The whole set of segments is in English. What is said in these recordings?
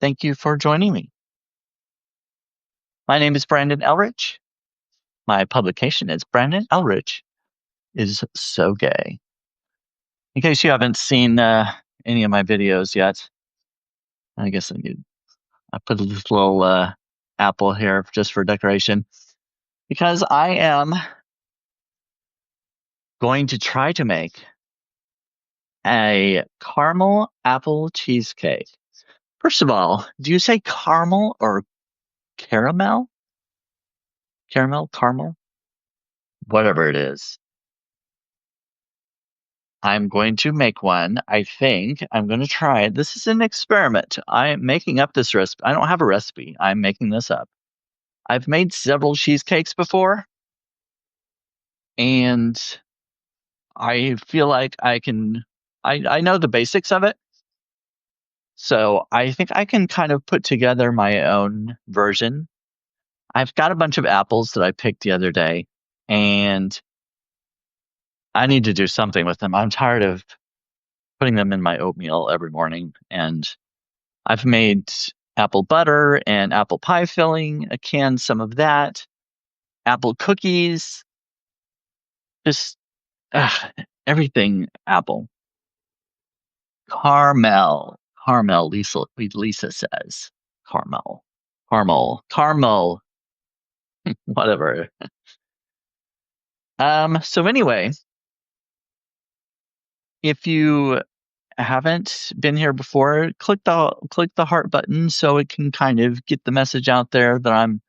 Thank you for joining me. My name is Brandon Elrich. My publication is Brandon Elrich is So Gay. In case you haven't seen any of my videos yet, I guess I put this little apple here just for decoration because I am going to try to make a caramel apple cheesecake. First of all, do you say caramel or caramel? Caramel? Whatever it is. I'm going to make one. I think I'm going to try it. This is an experiment. I'm making up this recipe. I don't have a recipe. I'm making this up. I've made several cheesecakes before, and I feel like I know the basics of it. So I think I can kind of put together my own version. I've got a bunch of apples that I picked the other day, and I need to do something with them. I'm tired of putting them in my oatmeal every morning, and I've made apple butter and apple pie filling, a can, some of that, apple cookies, just everything apple. Caramel, Lisa says. Caramel, whatever. So anyway, if you haven't been here before, click the heart button so it can kind of get the message out there that I'm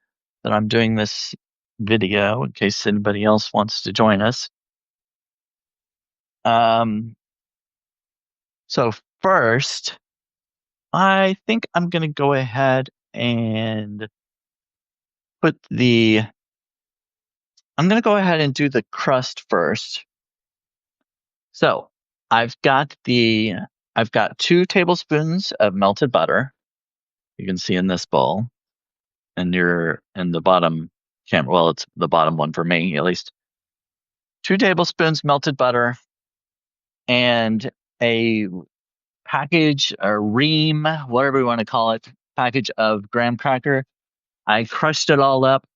doing this video in case anybody else wants to join us. So first, I think I'm gonna go ahead and I'm gonna go ahead and do the crust first. So I've got 2 tablespoons of melted butter. You can see in this bowl, and you're in the bottom camera. Well, it's the bottom one for me, at least. 2 tablespoons melted butter and a package, a ream, whatever you want to call it, package of graham cracker. I crushed it all up.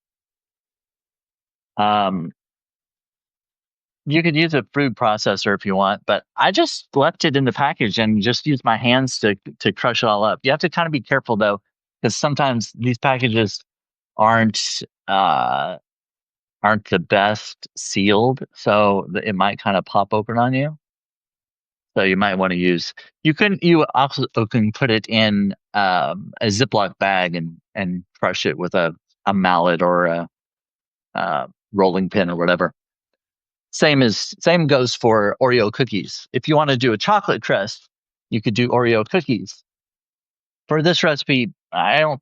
You could use a food processor if you want, but I just left it in the package and just used my hands to crush it all up. You have to kind of be careful though, because sometimes these packages aren't aren't the best sealed, so it might kind of pop open on you. So you might want to you also can put it in a Ziploc bag and crush it with a mallet or a rolling pin or whatever. Same goes for Oreo cookies. If you want to do a chocolate crust, you could do Oreo cookies. For this recipe, I don't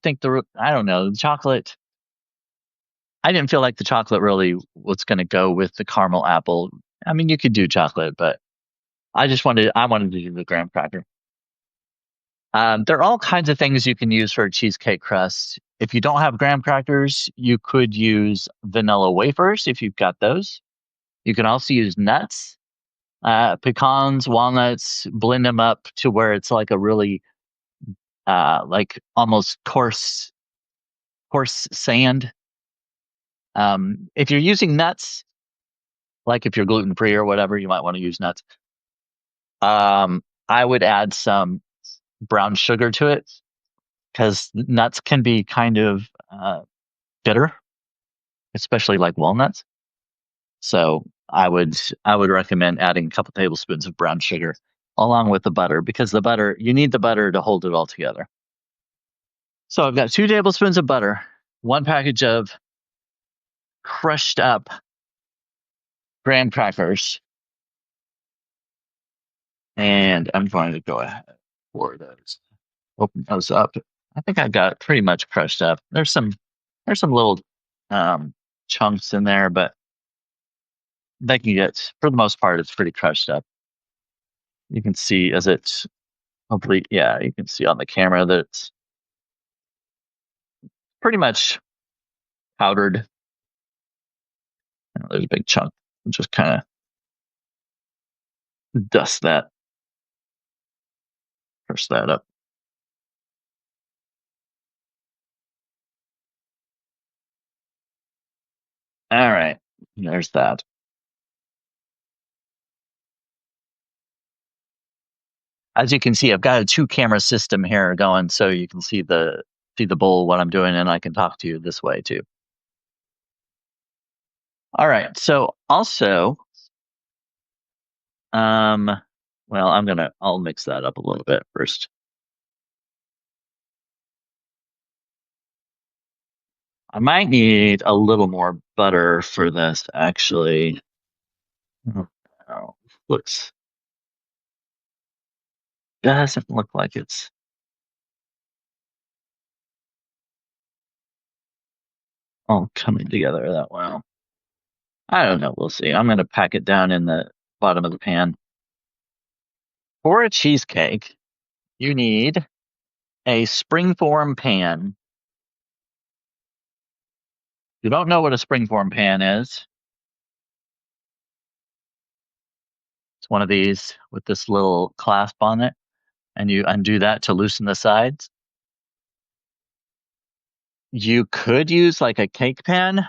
know, the chocolate. I didn't feel like the chocolate really was going to go with the caramel apple. I mean, you could do chocolate, but I wanted to do the graham cracker. There are all kinds of things you can use for a cheesecake crust. If you don't have graham crackers, you could use vanilla wafers if you've got those. You can also use nuts, pecans, walnuts, blend them up to where it's like a really like almost coarse sand. If you're using nuts, like if you're gluten free or whatever, you might want to use nuts. I would add some brown sugar to it because nuts can be kind of bitter, especially like walnuts. So I would recommend adding a couple tablespoons of brown sugar along with the butter because you need the butter to hold it all together. So I've got 2 tablespoons of butter, 1 package of crushed up graham crackers, and I'm going to go ahead pour those. Open those up. I think I got pretty much crushed up. There's some little chunks in there, but they can get, for the most part, it's pretty crushed up. You can see as it's hopefully, yeah, you can see on the camera that it's pretty much powdered. There's a big chunk. Just kind of dust that, crush that up. All right. There's that. As you can see, I've got a two camera system here going, so you can see the bowl what I'm doing, and I can talk to you this way too. All right. So also, um, well, I'll mix that up a little bit first. I might need a little more butter for this, actually. Oh, no. Looks doesn't look like it's all coming together that well. I don't know. We'll see. I'm going to pack it down in the bottom of the pan. For a cheesecake, you need a springform pan. If you don't know what a springform pan is, it's one of these with this little clasp on it, and you undo that to loosen the sides. You could use like a cake pan,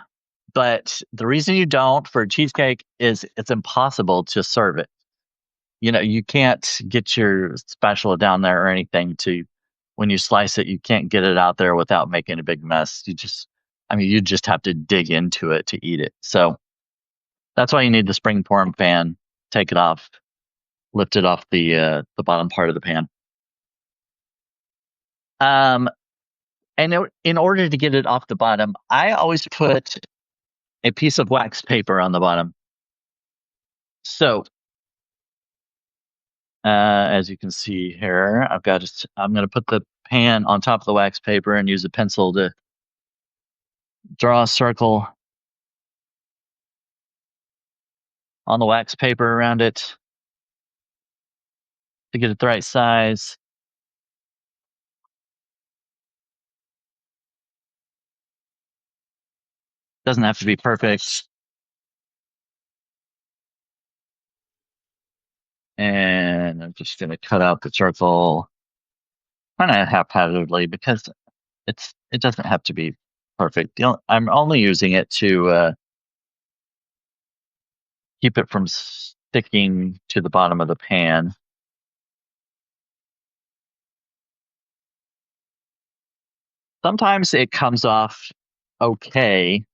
but the reason you don't for a cheesecake is it's impossible to serve it. You know, you can't get your spatula down there or anything to when you slice it, you can't get it out there without making a big mess. I mean, you just have to dig into it to eat it. So that's why you need the spring form pan. Take it off, lift it off the bottom part of the pan. Um, and in order to get it off the bottom, I always put a piece of wax paper on the bottom. So as you can see here, I'm going to put the pan on top of the wax paper and use a pencil to draw a circle on the wax paper around it to get it the right size. Doesn't have to be perfect. And I'm just going to cut out the circle kind of haphazardly because it doesn't have to be perfect. I'm only using it to keep it from sticking to the bottom of the pan. Sometimes it comes off okay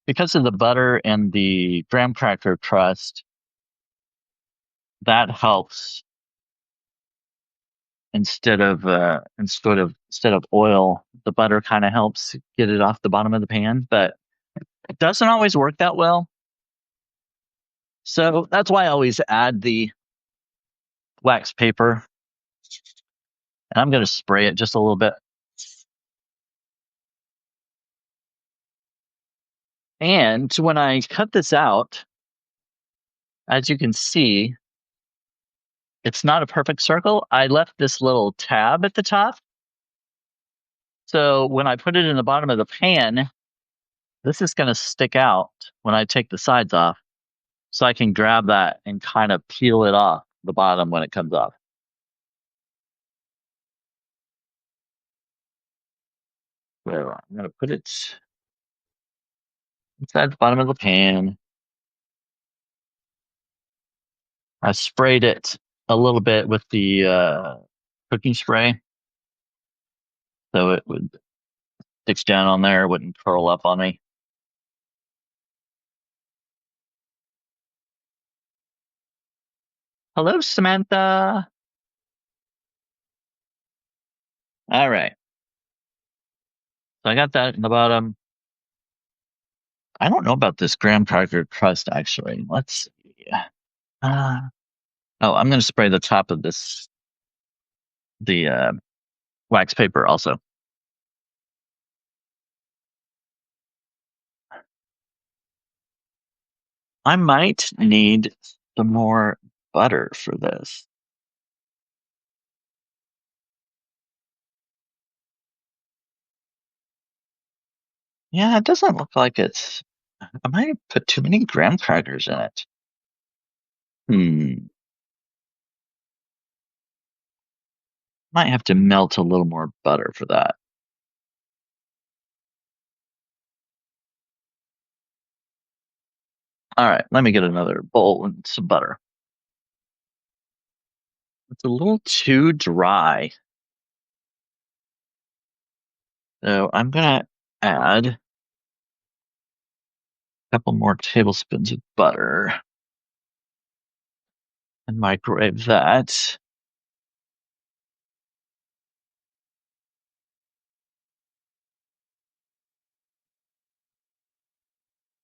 because of the butter and the graham cracker crust. That helps instead of oil. The butter kind of helps get it off the bottom of the pan, but it doesn't always work that well. So that's why I always add the wax paper, and I'm going to spray it just a little bit. And when I cut this out, as you can see, it's not a perfect circle. I left this little tab at the top. So when I put it in the bottom of the pan, this is going to stick out when I take the sides off. So I can grab that and kind of peel it off the bottom when it comes off. So I'm going to put it inside the bottom of the pan. I sprayed it a little bit with the cooking spray so it would sticks down on there, wouldn't curl up on me. Hello, Samantha. All right. So I got that in the bottom. I don't know about this graham cracker crust actually. Let's see. Uh, oh, I'm going to spray the top of the wax paper also. I might need some more butter for this. Yeah, it doesn't look like I might have put too many graham crackers in it. Hmm. Might have to melt a little more butter for that. All right, let me get another bowl and some butter. It's a little too dry. So I'm gonna add a couple more tablespoons of butter and microwave that.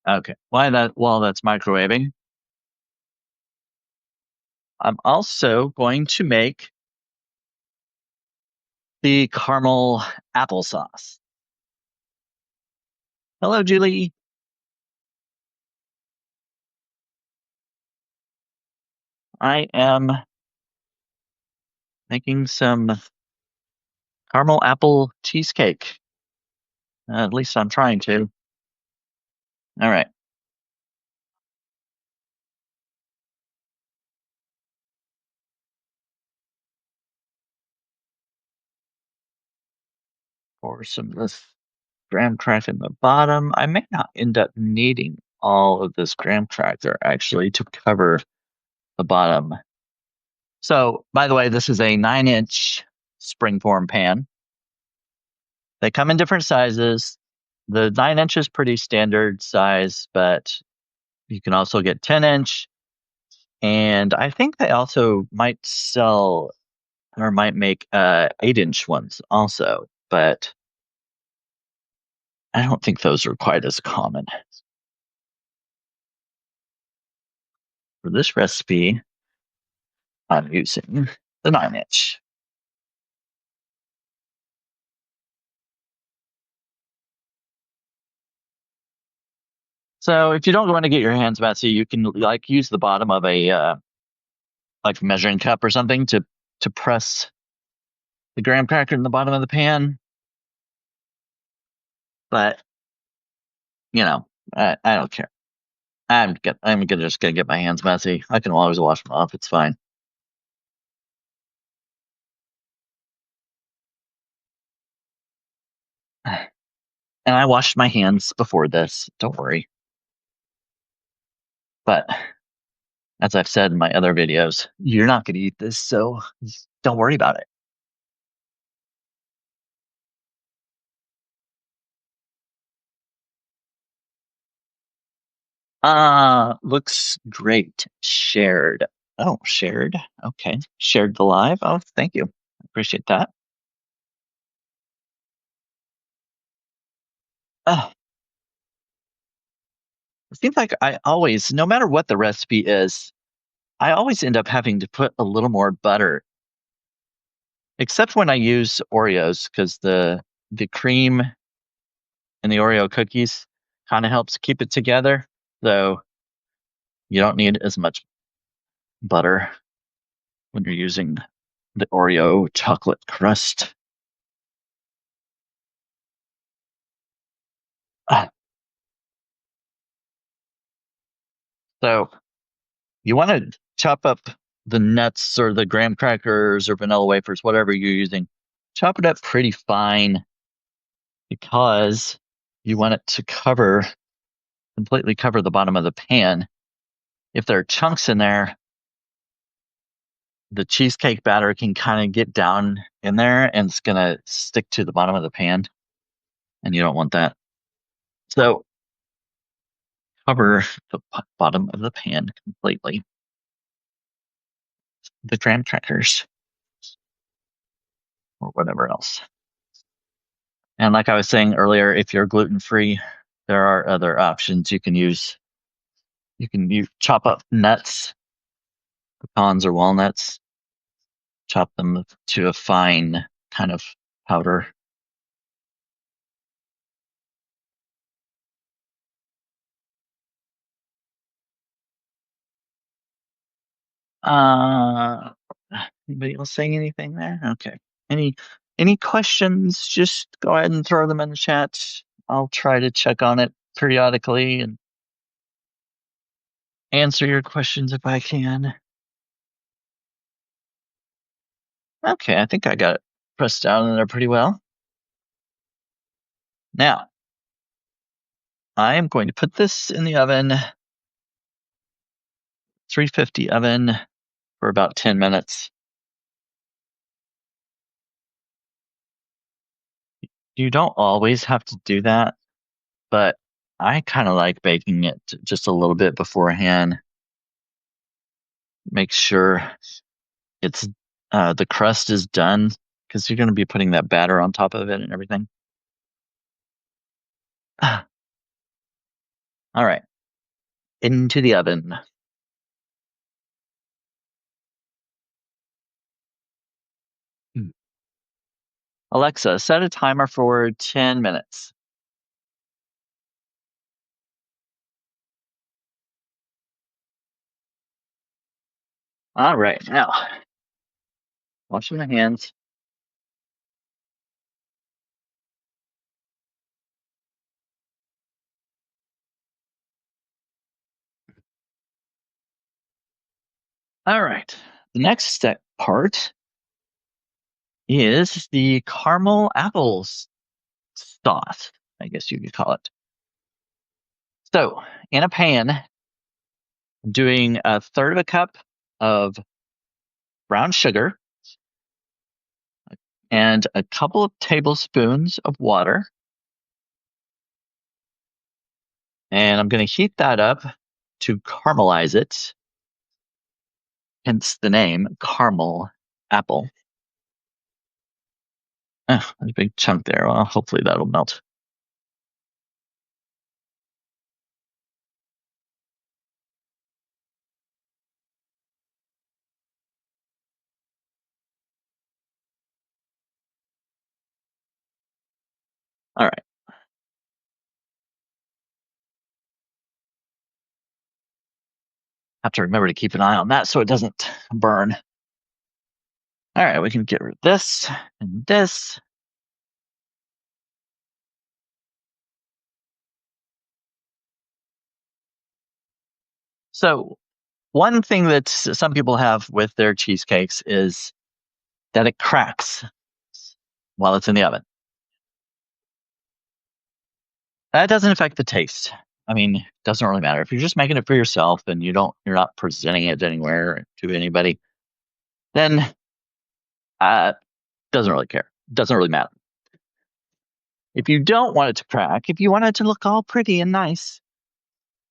Okay. While that's microwaving, I'm also going to make the caramel applesauce. Hello, Julie. I am making some caramel apple cheesecake. At least I'm trying to. All right. Pour some of this graham cracker in the bottom. I may not end up needing all of this graham cracker actually to cover the bottom. So, by the way, this is a 9-inch springform pan. They come in different sizes. The 9 inch is pretty standard size, but you can also get 10-inch. And I think they also might sell or might make 8-inch ones also, but I don't think those are quite as common. For this recipe, I'm using the 9-inch. So if you don't want to get your hands messy, you can like use the bottom of a like measuring cup or something to press the graham cracker in the bottom of the pan. But you know, I don't care. Just gonna get my hands messy. I can always wash them off. It's fine. And I washed my hands before this. Don't worry. But as I've said in my other videos, you're not gonna eat this, so don't worry about it. Looks great. Shared. Oh, shared. Okay. Shared the live. Oh, thank you. Appreciate that. Oh, it seems like I always, no matter what the recipe is, I always end up having to put a little more butter, except when I use Oreos, because the cream and the Oreo cookies kind of helps keep it together. So you don't need as much butter when you're using the Oreo chocolate crust. Ah, so you want to chop up the nuts or the graham crackers or vanilla wafers, whatever you're using. Chop it up pretty fine because you want it to completely cover the bottom of the pan. If there are chunks in there, the cheesecake batter can kind of get down in there and it's going to stick to the bottom of the pan, and you don't want that. So cover the bottom of the pan completely. The graham crackers or whatever else. And like I was saying earlier, if you're gluten free, there are other options you can use. You chop up nuts, pecans or walnuts, chop them to a fine kind of powder. Uh, Anybody else saying anything there? Okay. Any any questions? Just go ahead and throw them in the chat. I'll try to check on it periodically and answer your questions if I can. Okay, I think I got it pressed down in there pretty well. Now, I am going to put this in the oven 350 oven for about 10 minutes. You don't always have to do that, but I kind of like baking it just a little bit beforehand. Make sure it's the crust is done because you're going to be putting that batter on top of it and everything. All right, into the oven. Hmm. Alexa, set a timer for 10 minutes. All right, now washing my hands. All right, the next step part is the caramel apples sauce, I guess you could call it. So, in a pan, doing a third of a cup of brown sugar and a couple of tablespoons of water. And I'm going to heat that up to caramelize it, hence the name caramel apple. There's a big chunk there. Well, hopefully that'll melt. All right. Have to remember to keep an eye on that so it doesn't burn. All right, we can get rid of this and this. So, one thing that some people have with their cheesecakes is that it cracks while it's in the oven. That doesn't affect the taste. I mean, it doesn't really matter. If you're just making it for yourself and you're not presenting it anywhere to anybody, then doesn't really care. Doesn't really matter. If you don't want it to crack, if you want it to look all pretty and nice,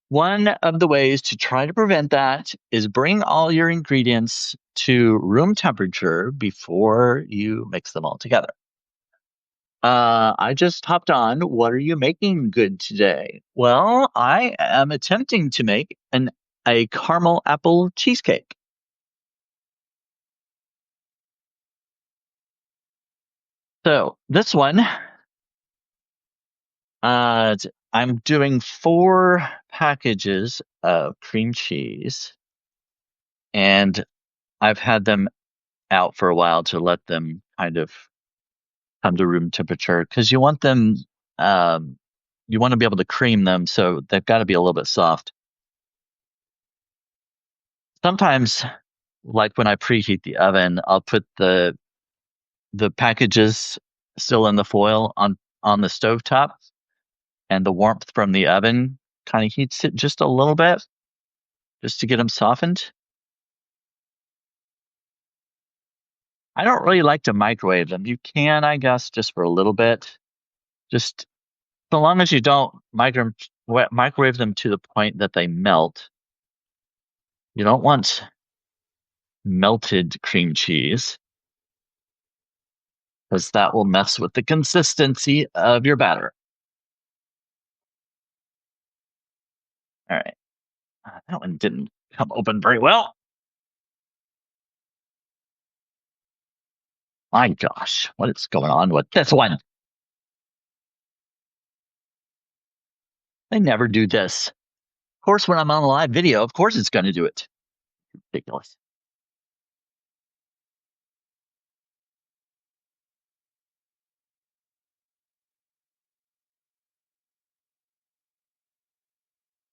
one of the ways to try to prevent that is bring all your ingredients to room temperature before you mix them all together. I just hopped on. What are you making good today? Well, I am attempting to make a caramel apple cheesecake. So this one, I'm doing 4 packages of cream cheese, and I've had them out for a while to let them kind of come to room temperature because um, you want to be able to cream them, so they've got to be a little bit soft. Sometimes, like when I preheat the oven, I'll put the packages still in the foil on the stove top, and the warmth from the oven kind of heats it just a little bit, just to get them softened. I don't really like to microwave them. You can, I guess, just for a little bit. Just so long as you don't microwave them to the point that they melt. You don't want melted cream cheese because that will mess with the consistency of your batter. All right. That one didn't come open very well. My gosh, what is going on with this one? They never do this. Of course, when I'm on a live video, of course it's going to do it. Ridiculous.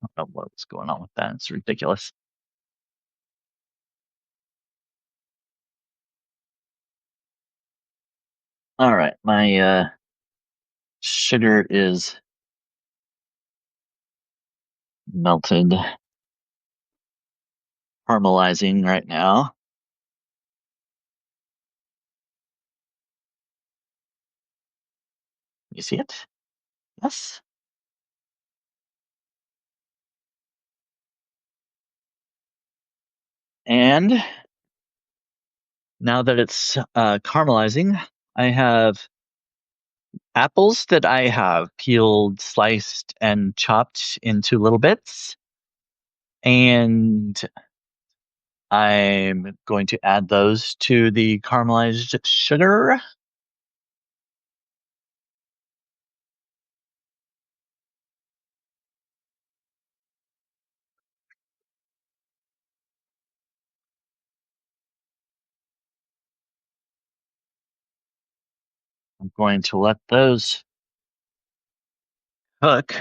I don't know what's going on with that. It's ridiculous. All right, my sugar is melted. caramelizing right now. You see it? Yes. And now that it's caramelizing, I have apples that I have peeled, sliced, and chopped into little bits. And I'm going to add those to the caramelized sugar. I'm going to let those cook,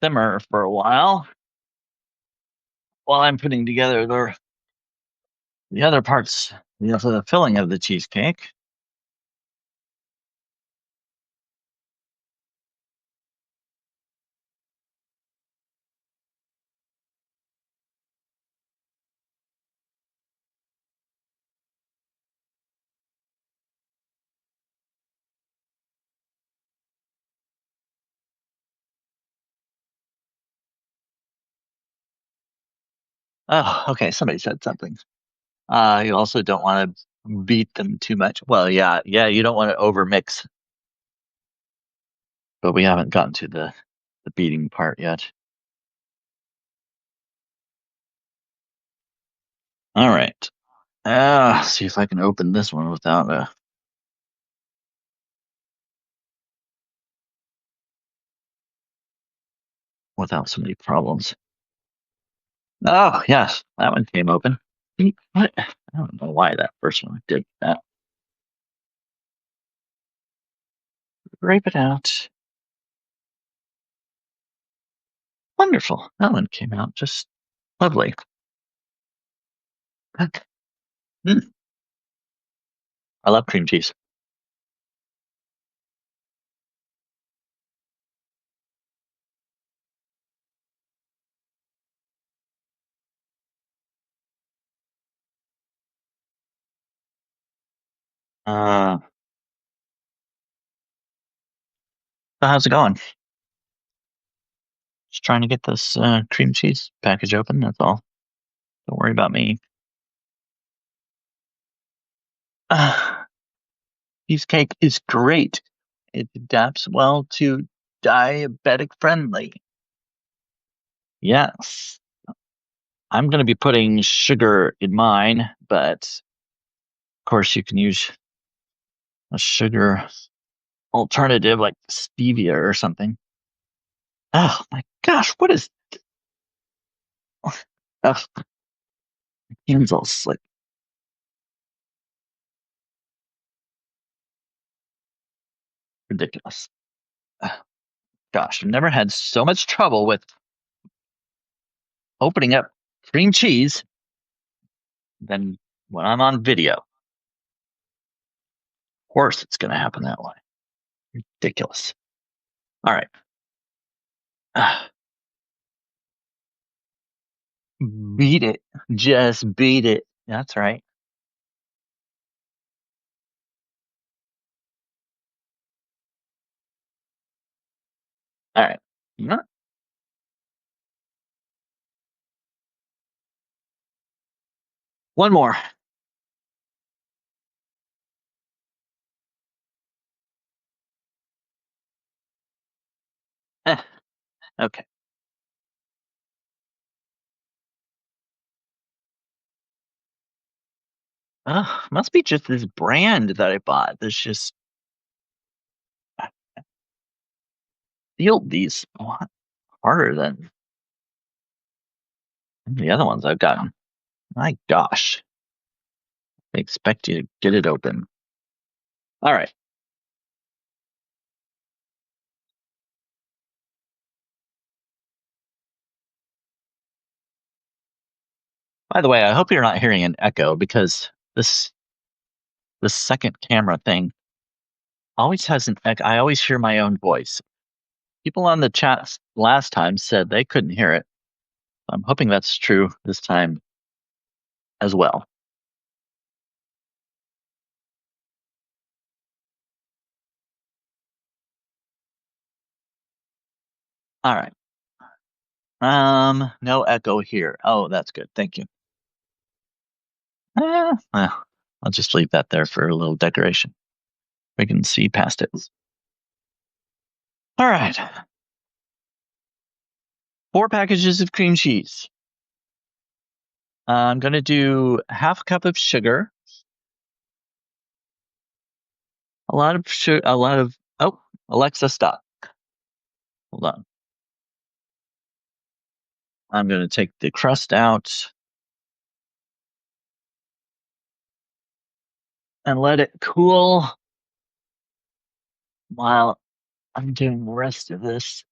simmer for a while I'm putting together the other parts, the filling of the cheesecake. Oh, okay. Somebody said something. You also don't want to beat them too much. Well, yeah, you don't want to overmix, but we haven't gotten to the beating part yet. All right. See if I can open this one without so many problems. Oh, yes, that one came open. What? I don't know why that first one did that. Rape it out. Wonderful. That one came out just lovely. Mm, I love cream cheese. Uh, so how's it going? Just trying to get this cream cheese package open. That's all. Don't worry about me. Uh, Cheesecake is great. It adapts well to diabetic friendly. Yes. I'm going to be putting sugar in mine, but of course you can use a sugar alternative like stevia or something. Oh my gosh, what is oh, my hands all slick. Ridiculous. Oh, gosh, I've never had so much trouble with opening up cream cheese than when I'm on video. Of course it's going to happen that way. Ridiculous. All right. Ah, beat it. Just beat it. That's right. All right. Mm, one more. Eh, okay. Must be just this brand that I bought. That's just I feel these a lot harder than the other ones I've gotten. My gosh. I expect you to get it open. All right. By the way, I hope you're not hearing an echo because this second camera thing always has an echo. I always hear my own voice. People on the chat last time said they couldn't hear it. I'm hoping that's true this time as well. All right. No echo here. Oh, that's good. Thank you. Well, I'll just leave that there for a little decoration. We can see past it. All right. 4 packages of cream cheese. I'm going to do half a cup of sugar. A lot of sugar. Oh, Alexa, stop. Hold on. I'm going to take the crust out and let it cool while I'm doing the rest of this.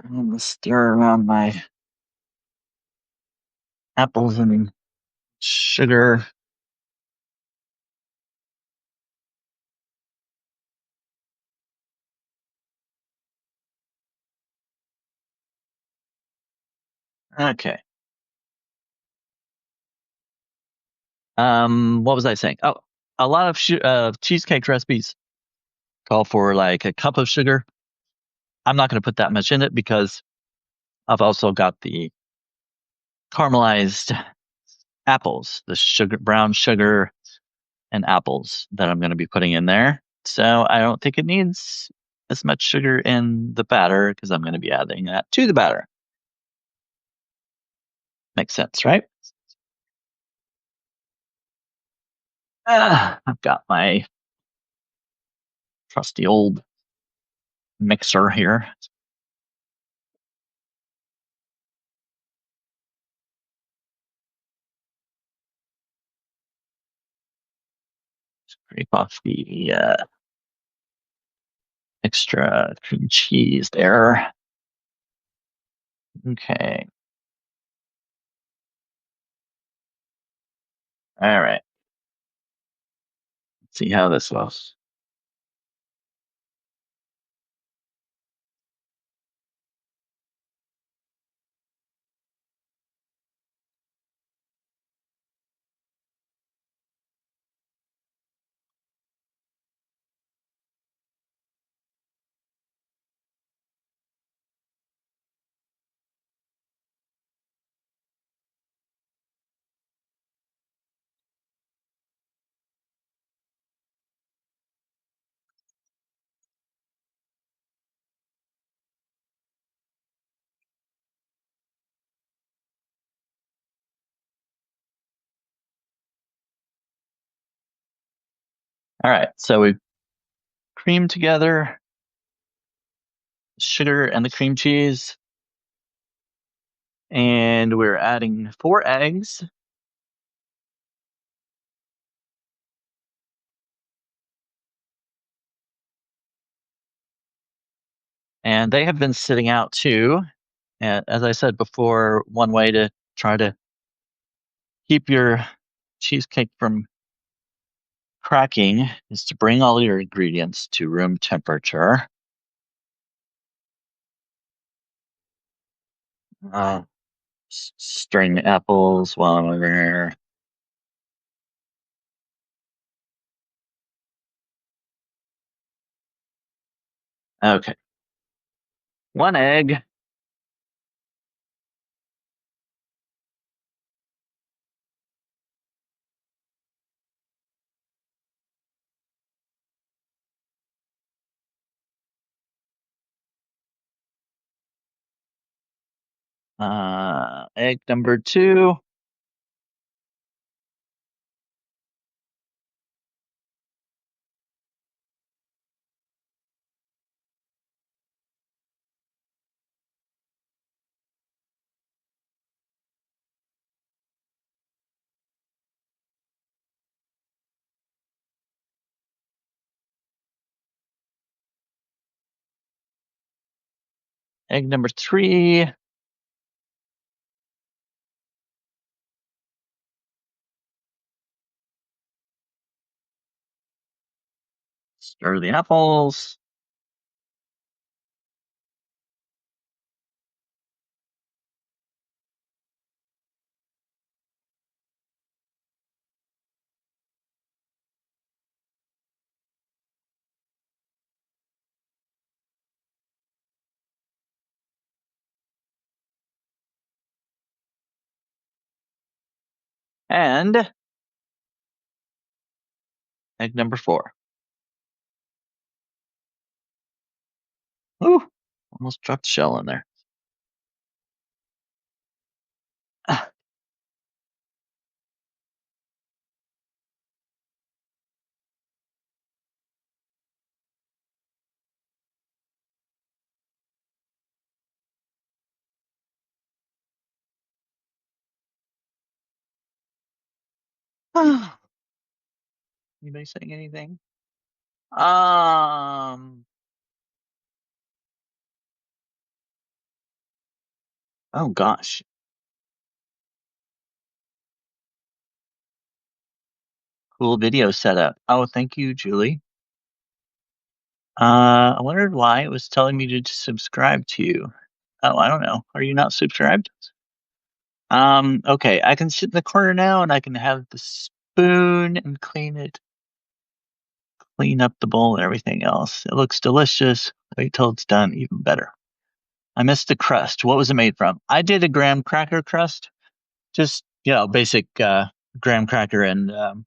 I'm going to stir around my apples and sugar. Okay. What was I saying? Oh, a lot of cheesecake recipes call for like a cup of sugar. I'm not going to put that much in it because I've also got the caramelized apples, the brown sugar and apples that I'm going to be putting in there. So I don't think it needs as much sugar in the batter because I'm going to be adding that to the batter. Makes sense, right? I've got my trusty old mixer here. Scrape off the extra cream cheese there. Okay. All right. Let's see how this goes. All right. So we've creamed together sugar and the cream cheese, and we're adding 4 eggs. And they have been sitting out too. And as I said before, one way to try to keep your cheesecake from cracking is to bring all your ingredients to room temperature. Uh, Stirring the apples while I'm over here. Okay. 1 egg. Egg number 2. Egg number 3. Stir the apples. And egg number 4. Ooh, almost dropped the shell in there. Anybody saying anything? Um, oh gosh. Cool video setup. Oh, thank you, Julie. I wondered why it was telling me to subscribe to you. Oh, I don't know. Are you not subscribed? Okay, I can sit in the corner now and I can have the spoon and clean up the bowl and everything else. It looks delicious. Wait till it's done, even better. I missed the crust. What was it made from? I did a graham cracker crust, just, basic graham cracker and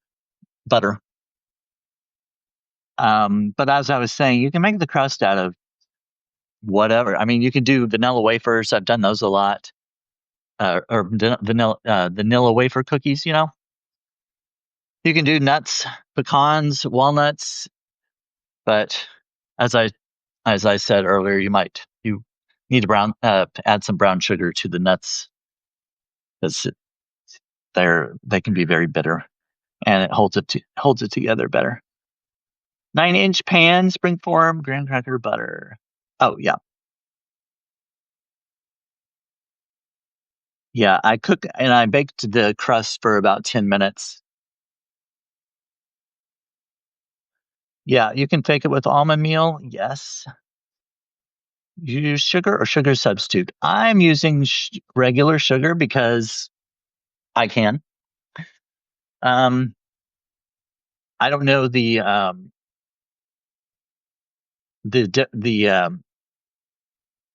butter. But as I was saying, you can make the crust out of whatever. I mean, you can do vanilla wafers. I've done those a lot. Or vanilla wafer cookies. You can do nuts, pecans, walnuts, but as I as I said earlier, you need to add some brown sugar to the nuts because they can be very bitter, and it holds it together better. 9-inch pan, springform, graham cracker butter. Oh yeah, yeah. I cook and I baked the crust for about 10 minutes. Yeah, you can fake it with almond meal. Yes. You use sugar or sugar substitute. I'm using regular sugar because I can. Um, I don't know the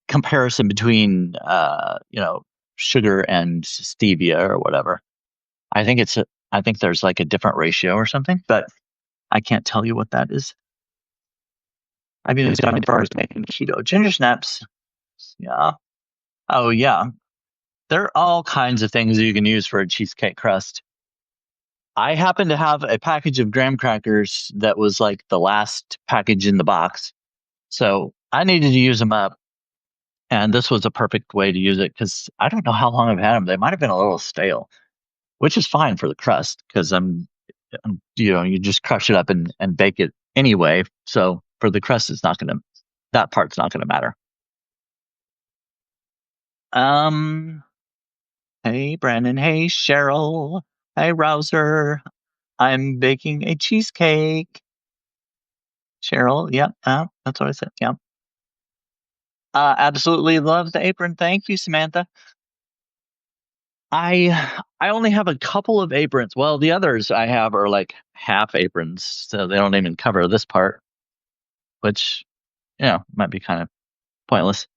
comparison between sugar and stevia or whatever. I think there's like a different ratio or something, but I can't tell you what that is. I've been using it for making keto ginger snaps. Yeah. Oh yeah. There are all kinds of things you can use for a cheesecake crust. I happen to have a package of graham crackers that was like the last package in the box. So I needed to use them up. And this was a perfect way to use it because I don't know how long I've had them. They might have been a little stale, which is fine for the crust because you just crush it up and bake it anyway. So for the crust, that part's not going to matter. Um, hey, Brandon. Hey, Cheryl. Hey, Rouser. I'm baking a cheesecake. Cheryl. Yeah, that's what I said. Yeah. Absolutely love the apron. Thank you, Samantha. I only have a couple of aprons. Well, the others I have are like half aprons, so they don't even cover this part, which might be kind of pointless.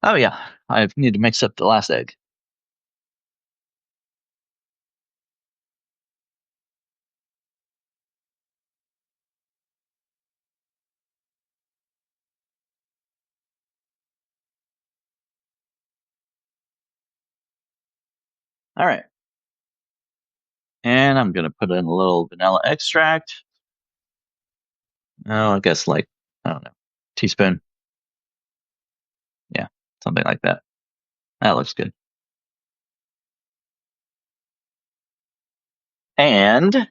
Oh yeah, I need to mix up the last egg. All right, and I'm gonna put in a little vanilla extract. Oh, I guess like I don't know, teaspoon. Yeah, something like that. That looks good. And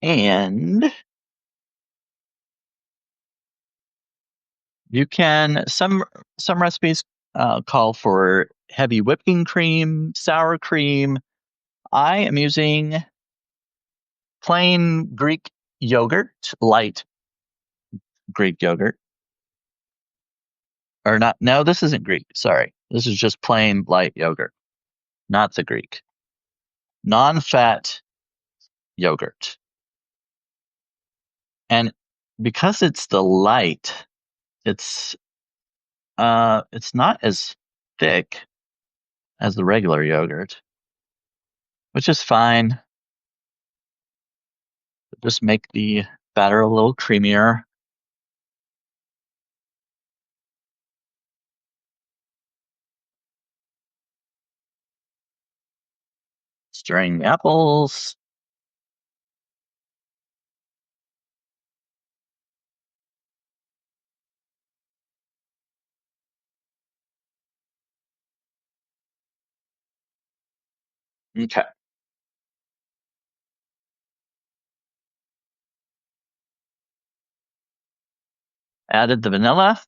and You can some recipes call for heavy whipping cream, sour cream. I am using plain Greek yogurt, light Greek yogurt. Or not, no, this isn't Greek. Sorry. This is just plain light yogurt, not the Greek. Non-fat yogurt. And because it's the light, it's it's not as thick as the regular yogurt, which is fine. Just make the batter a little creamier. Stirring the apples. Okay. Added the vanilla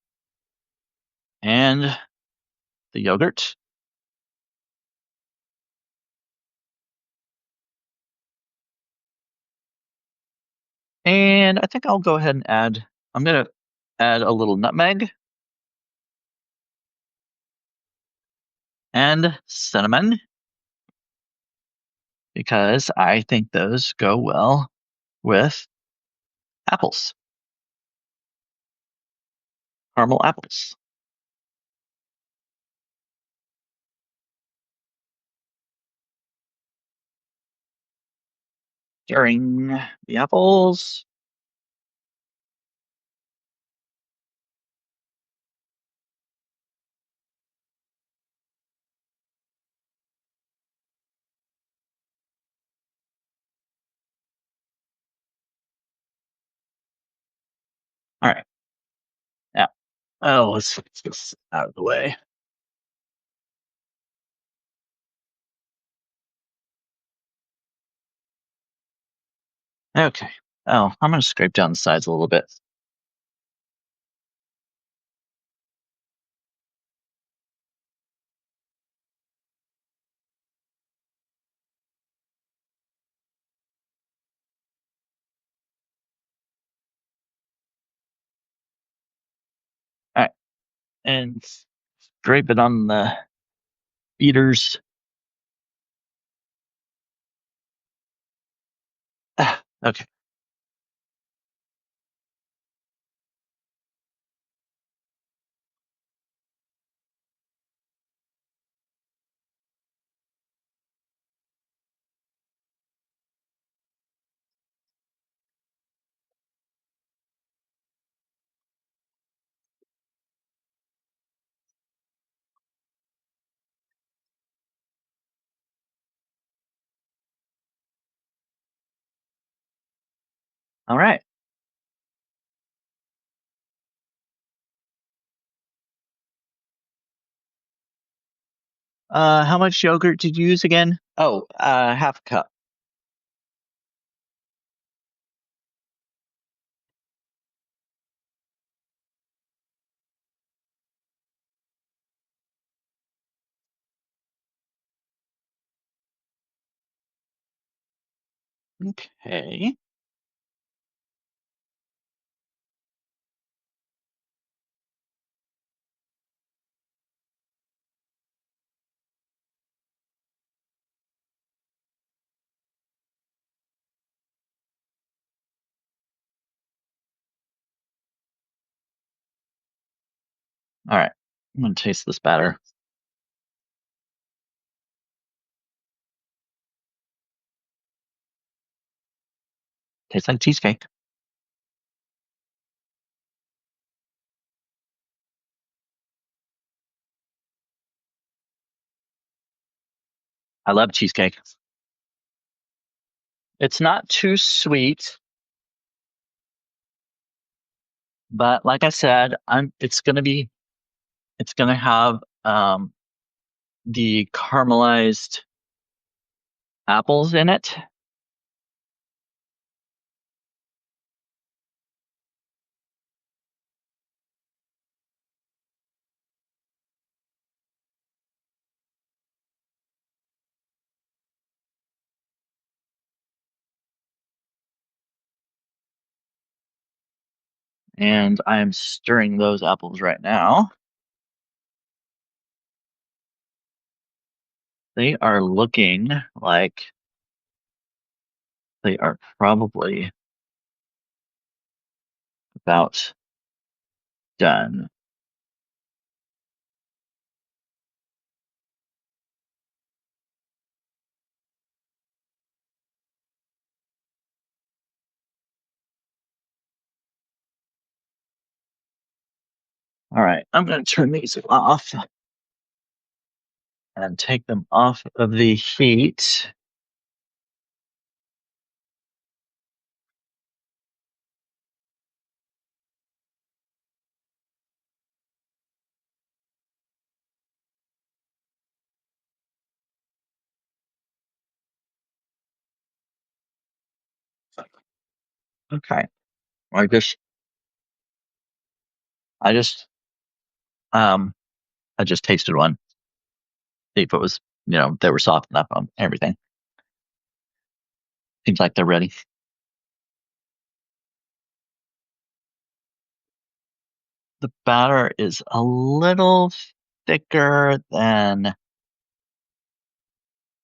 and the yogurt. And I think I'll go ahead and I'm going to add a little nutmeg and cinnamon because I think those go well with apples, caramel apples. Stirring the apples. All right. Yeah. Oh, let's get this out of the way. Okay. Oh, I'm going to scrape down the sides a little bit. All right. And scrape it on the beaters. Okay. All right. How much yogurt did you use again? Oh, half a cup. Okay. All right. I'm gonna taste this batter. Tastes like cheesecake. I love cheesecake. It's not too sweet, but like I said, it's gonna have the caramelized apples in it. And I am stirring those apples right now. They are looking like they are probably about done. All right, I'm going to turn these off and take them off of the heat. Okay. I just, I just, um, I just tasted one. See if it was, they were soft enough on everything. Seems like they're ready. The batter is a little thicker than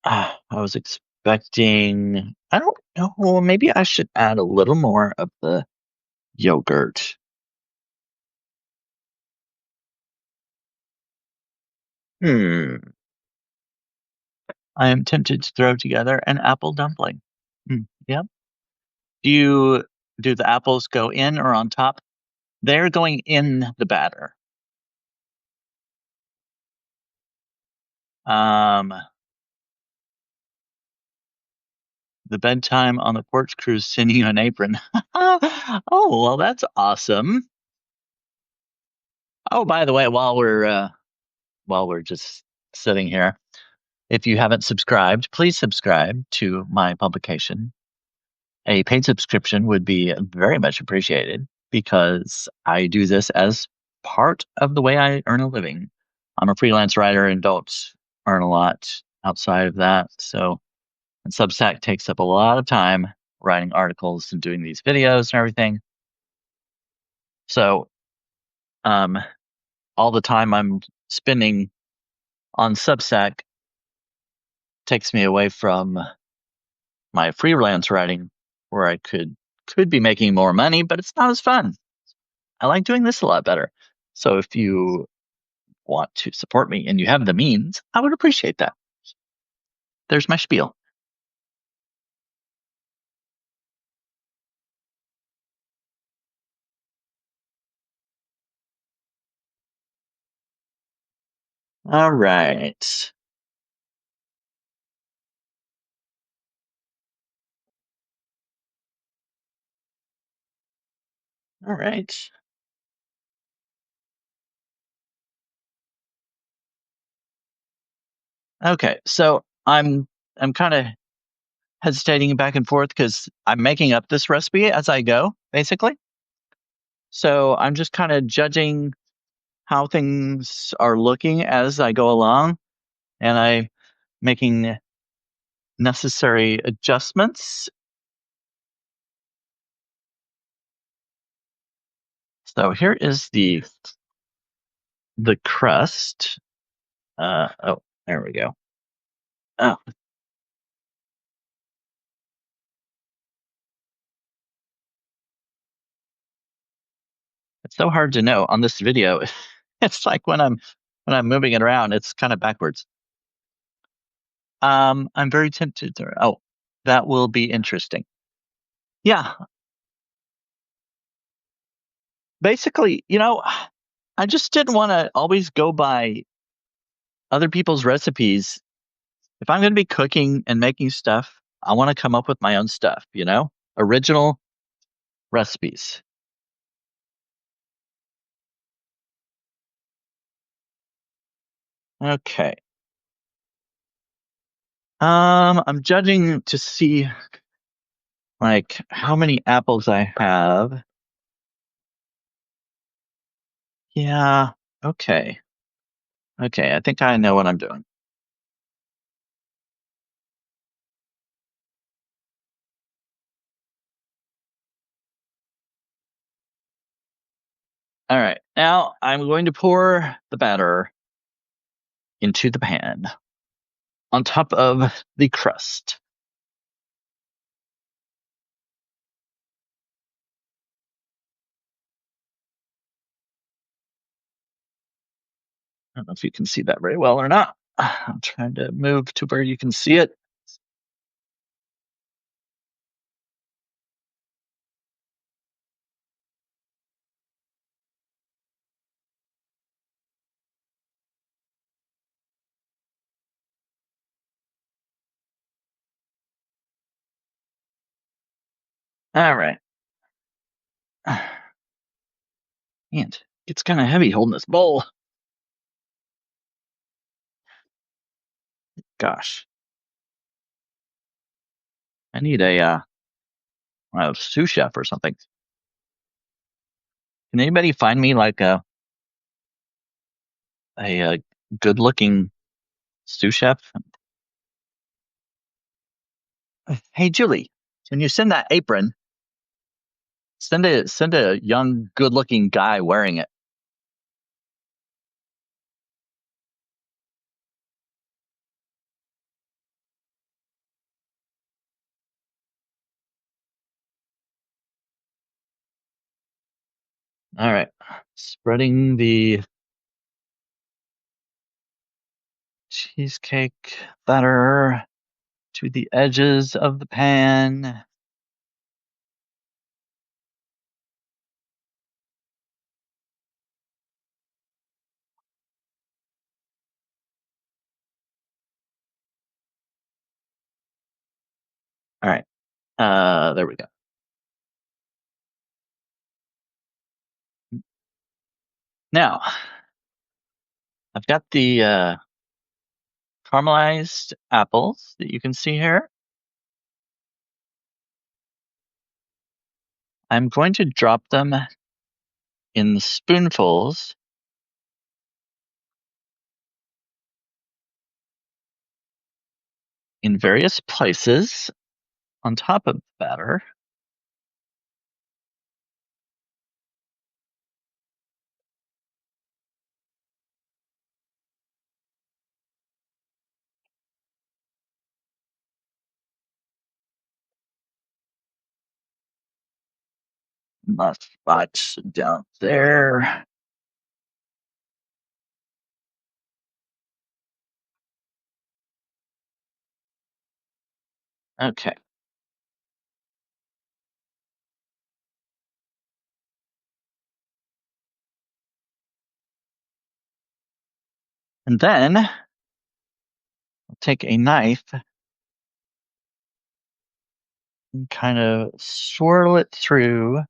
I was expecting. I don't know. Well, maybe I should add a little more of the yogurt. Hmm. I am tempted to throw together an apple dumpling. Yep. Do you do the apples go in or on top? They're going in the batter. Um, the bedtime on the porch cruise sending you an apron. Oh, well, that's awesome. Oh, by the way, while we're just sitting here, if you haven't subscribed, please subscribe to my publication. A paid subscription would be very much appreciated because I do this as part of the way I earn a living. I'm a freelance writer and don't earn a lot outside of that. So, and Substack takes up a lot of time writing articles and doing these videos and everything. So, um, all the time I'm spending on Substack takes me away from my freelance writing where I could be making more money, but it's not as fun. I like doing this a lot better. So if you want to support me and you have the means, I would appreciate that. There's my spiel. All right. All right. Okay. So I'm kind of hesitating back and forth because I'm making up this recipe as I go, basically. So I'm just kind of judging how things are looking as I go along, and I making necessary adjustments. So here is the crust. Oh, there we go. Oh, it's so hard to know on this video. It's like when I'm moving it around, it's kind of backwards. I'm very tempted to. Oh, that will be interesting. Yeah, basically, I just didn't want to always go by other people's recipes. If I'm going to be cooking and making stuff, I want to come up with my own stuff. Original recipes. Okay. I'm judging to see like how many apples I have. Yeah. Okay. Okay. I think I know what I'm doing. All right. Now I'm going to pour the batter into the pan on top of the crust. I don't know if you can see that very well or not. I'm trying to move to where you can see it. All right. And it's kind of heavy holding this bowl. Gosh, I need a sous chef or something. Can anybody find me like a good looking sous chef? Hey Julie, when you send that apron, send a young, good looking guy wearing it. All right, spreading the cheesecake batter to the edges of the pan. All right, there we go. Now I've got the caramelized apples that you can see here. I'm going to drop them in spoonfuls in various places on top of the batter. Must spots down there. Okay. And then I'll take a knife and kind of swirl it through.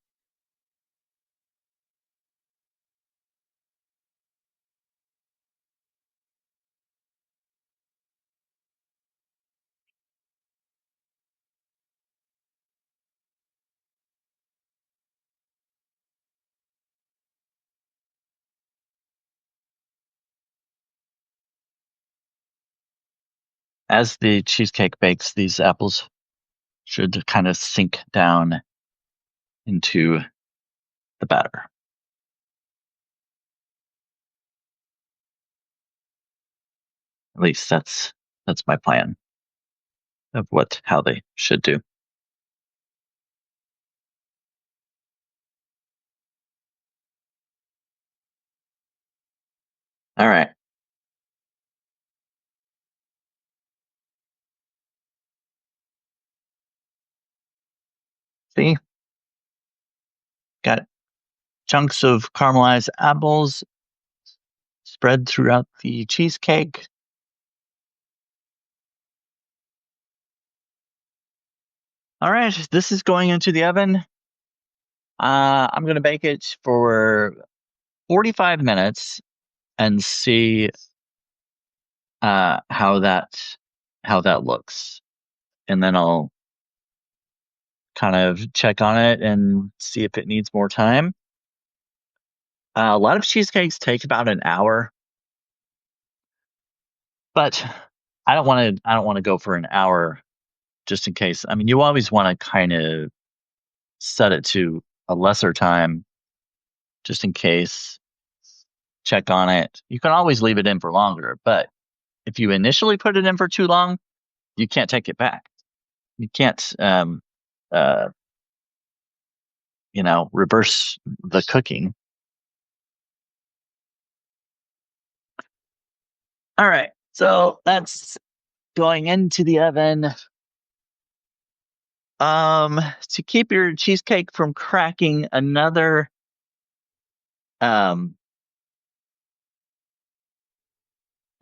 As the cheesecake bakes, these apples should kind of sink down into the batter. At least that's my plan of how they should do. All right. See, got chunks of caramelized apples spread throughout the cheesecake. All right, this is going into the oven. I'm going to bake it for 45 minutes and see how that looks, and then I'll kind of check on it and see if it needs more time. A lot of cheesecakes take about an hour, but I don't want to go for an hour just in case. I mean, you always want to kind of set it to a lesser time just in case. Check on it. You can always leave it in for longer, but if you initially put it in for too long, you can't take it back. You can't, uh, reverse the cooking. All right. So that's going into the oven. To keep your cheesecake from cracking, um,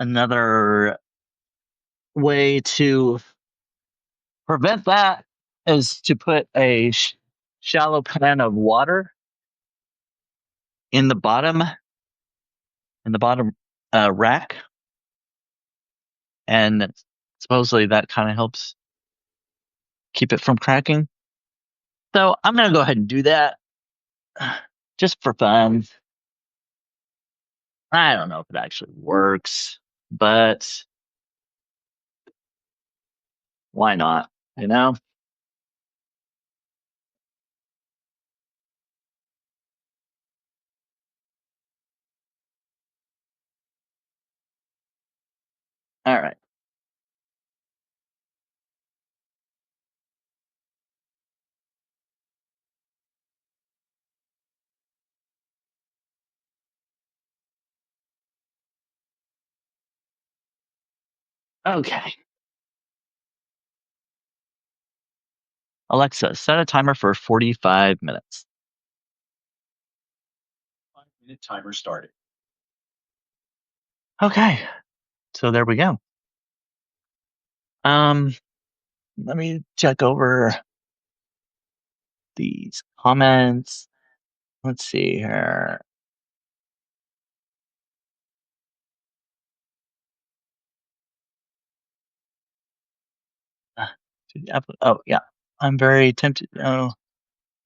another way to prevent that is to put a shallow pan of water in the bottom rack, and supposedly that kind of helps keep it from cracking. So I'm gonna go ahead and do that just for fun. I don't know if it actually works, but why not? You know? All right. Okay. Alexa, set a timer for 45 minutes. 5-minute timer started. Okay. So there we go. Um, Let me check over these comments. Let's see here. Uh, Oh, yeah. I'm very tempted. Oh,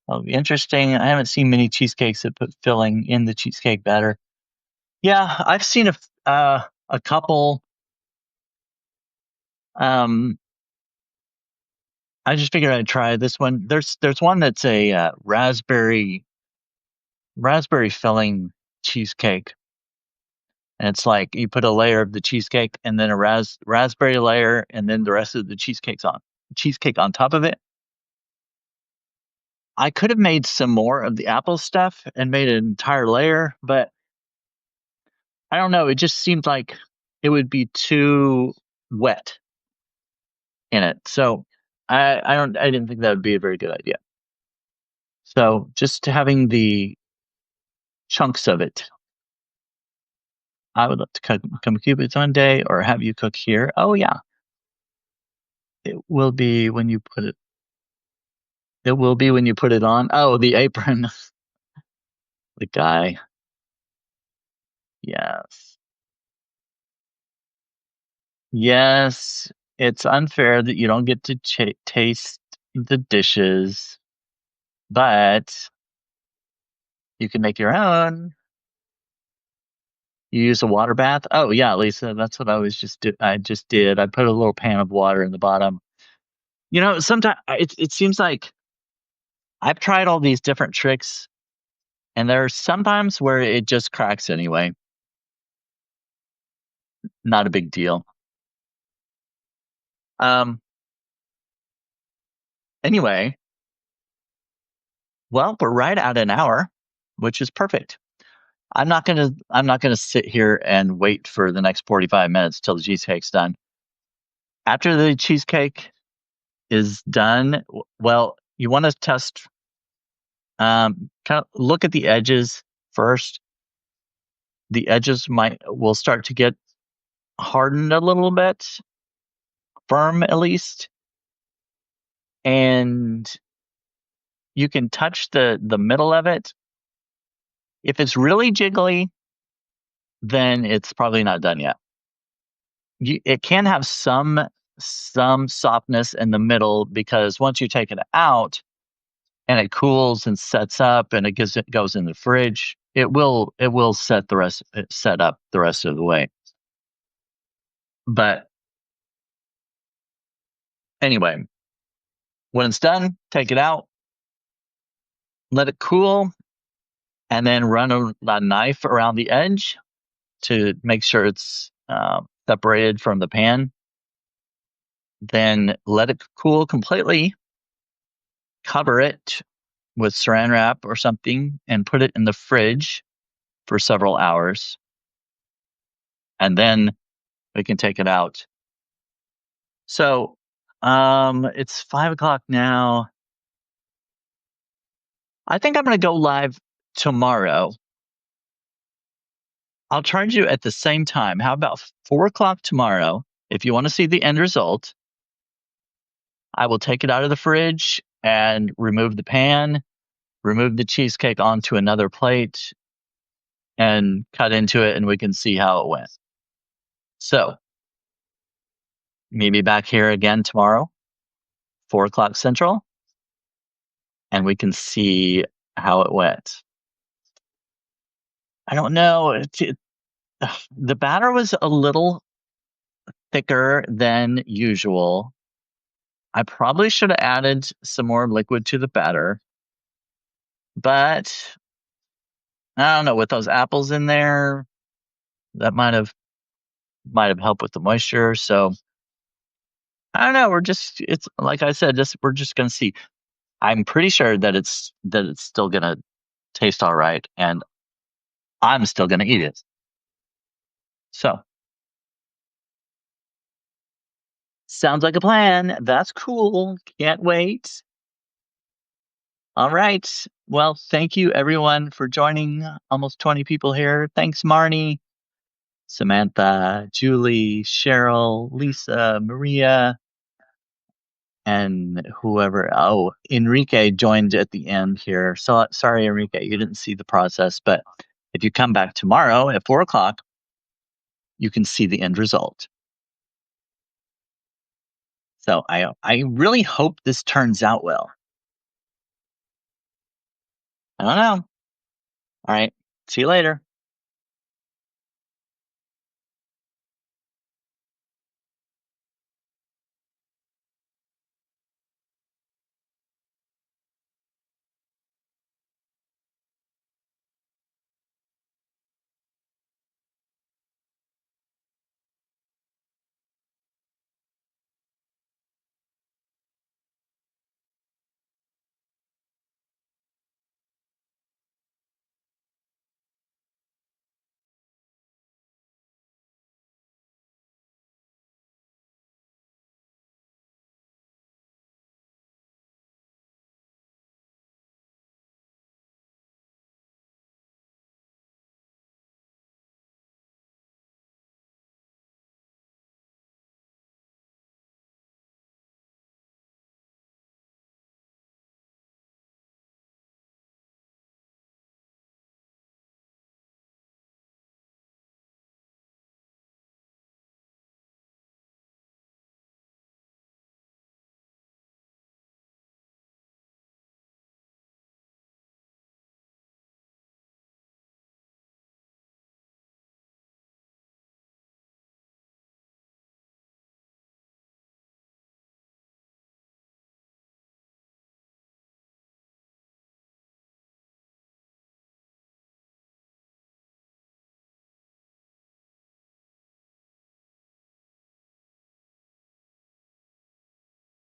that'll be interesting. I haven't seen many cheesecakes that put filling in the cheesecake batter. Yeah, I've seen a couple. Um, I just figured I'd try this one. There's one that's a raspberry filling cheesecake, and it's like you put a layer of the cheesecake and then a raspberry layer, and then the rest of the cheesecake on top of it. I could have made some more of the apple stuff and made an entire layer, but I don't know. It just seemed like it would be too wet in it. So I didn't think that would be a very good idea. So just having the chunks of it. I would love to come cook it one day or have you cook here. Oh yeah. It will be when you put it it will be when you put it on. Oh, the apron. The guy. Yes. Yes. It's unfair that you don't get to taste the dishes, but you can make your own. You use a water bath? Oh yeah, Lisa, that's what I just did. I put a little pan of water in the bottom. Sometimes it seems like I've tried all these different tricks, and there are sometimes where it just cracks anyway. Not a big deal. Um, anyway, well, we're right at an hour, which is perfect. I'm not gonna sit here and wait for the next 45 minutes till the cheesecake's done. After the cheesecake is done, well, you want to test. Kind of look at the edges first. The edges might will start to get hardened a little bit, firm at least, and you can touch the middle of it. If it's really jiggly, then it's probably not done yet. It can have some softness in the middle because once you take it out and it cools and sets up and it goes in the fridge, it will set up the rest of the way. But anyway, when it's done, take it out, let it cool, and then run a knife around the edge to make sure it's separated from the pan. Then let it cool completely. Cover it with saran wrap or something and put it in the fridge for several hours. And then we can take it out. So it's 5 o'clock now. I think I'm going to go live tomorrow. I'll charge you at the same time. How about 4 o'clock tomorrow? If you want to see the end result, I will take it out of the fridge and remove the pan, remove the cheesecake onto another plate, and cut into it, and we can see how it went. So, maybe back here again tomorrow, 4 o'clock Central, and we can see how it went. I don't know. The batter was a little thicker than usual. I probably should have added some more liquid to the batter, but I don't know. With those apples in there, that might have helped with the moisture. So I don't know. It's like I said, we're just gonna see. I'm pretty sure that it's still gonna taste all right, and I'm still gonna eat it. So sounds like a plan. That's cool. Can't wait. All right. Well, thank you everyone for joining. Almost 20 people here. Thanks, Marnie, Samantha, Julie, Cheryl, Lisa, Maria, and whoever. Oh, Enrique joined at the end here. So sorry, Enrique, you didn't see the process, but if you come back tomorrow at 4 o'clock, you can see the end result. So I really hope this turns out well. I don't know. All right. See you later.